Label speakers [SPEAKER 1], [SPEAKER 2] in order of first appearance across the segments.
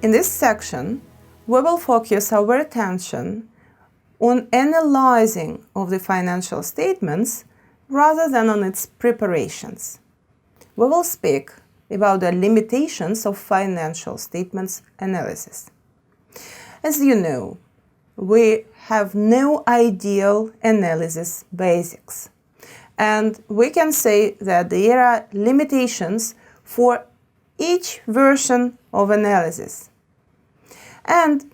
[SPEAKER 1] In this section, we will focus our attention on analyzing of the financial statements rather than on its preparations. We will speak about the limitations of financial statements analysis. As you know, we have no ideal analysis basics, and we can say that there are limitations for each version of analysis. And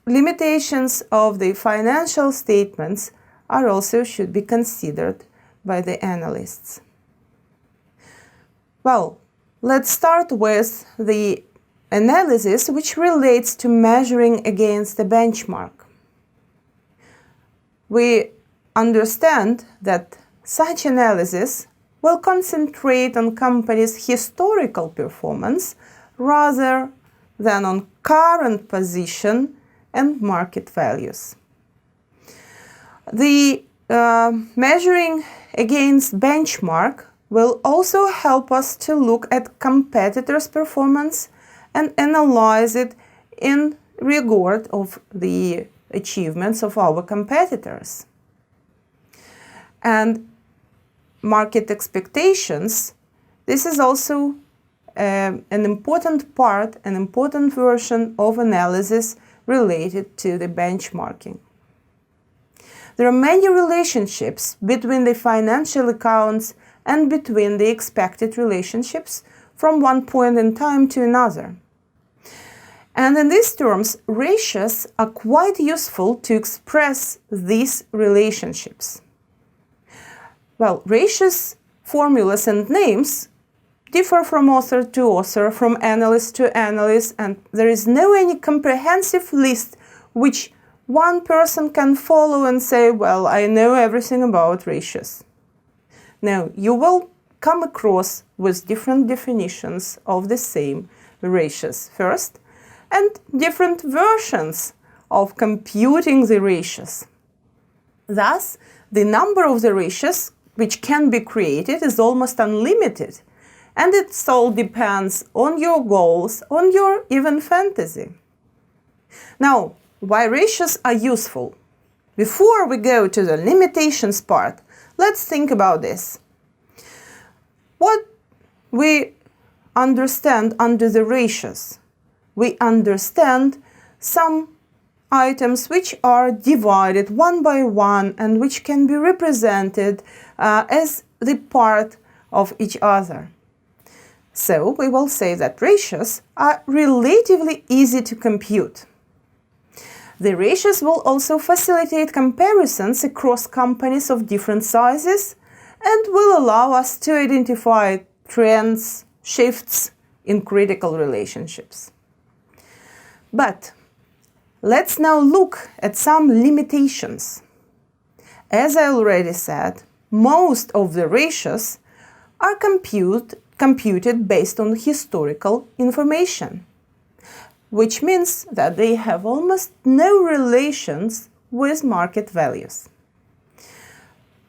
[SPEAKER 1] limitations of the financial statements are also should be considered by the analysts. Well, let's start with the analysis which relates to measuring against the benchmark. We understand that such analysis will concentrate on companies' historical performance rather than on current position and market values. The measuring against benchmark will also help us to look at competitors' performance and analyze it in regard of the achievements of our competitors. And market expectations, this is also an important part, an important version of analysis related to the benchmarking. There are many relationships between the financial accounts and between the expected relationships from one point in time to another. And in these terms, ratios are quite useful to express these relationships. Well, ratios, formulas and names differ from author to author, from analyst to analyst, and there is no any comprehensive list which one person can follow and say, well, I know everything about ratios. No, you will come across with different definitions of the same ratios first, and different versions of computing the ratios. Thus, the number of the ratios which can be created is almost unlimited, and it all depends on your goals, on your even fantasy. Now, why ratios are useful? Before we go to the limitations part, let's think about this. What we understand under the ratios? We understand some items which are divided one by one and which can be represented as the part of each other. So we will say that ratios are relatively easy to compute. The ratios will also facilitate comparisons across companies of different sizes and will allow us to identify trends, shifts in critical relationships. But let's now look at some limitations. As I already said, most of the ratios are computed based on historical information, which means that they have almost no relations with market values.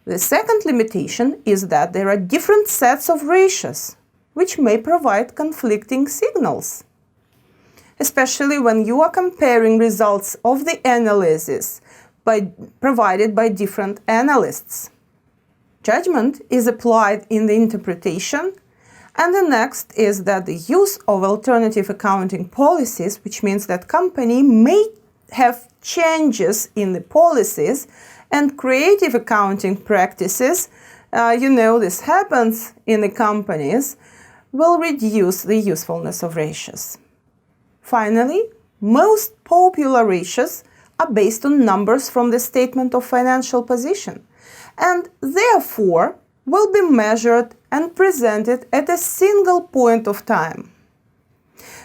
[SPEAKER 1] The second limitation is that there are different sets of ratios, which may provide conflicting signals, especially when you are comparing results of the analysis provided by different analysts. Judgment is applied in the interpretation, and the next is that the use of alternative accounting policies, which means that company may have changes in the policies and creative accounting practices, this happens in the companies, will reduce the usefulness of ratios. Finally, most popular ratios are based on numbers from the statement of financial position, and therefore will be measured and presented at a single point of time.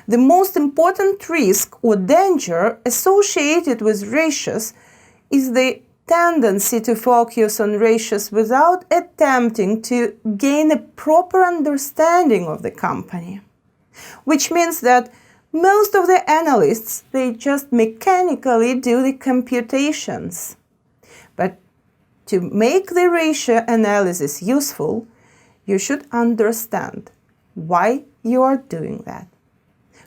[SPEAKER 1] The most important risk or danger associated with ratios is the tendency to focus on ratios without attempting to gain a proper understanding of the company, which means that most of the analysts, they just mechanically do the computations. But to make the ratio analysis useful, you should understand why you are doing that.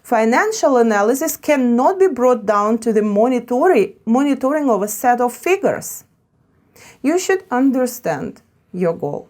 [SPEAKER 1] Financial analysis cannot be brought down to the monitoring of a set of figures. You should understand your goal.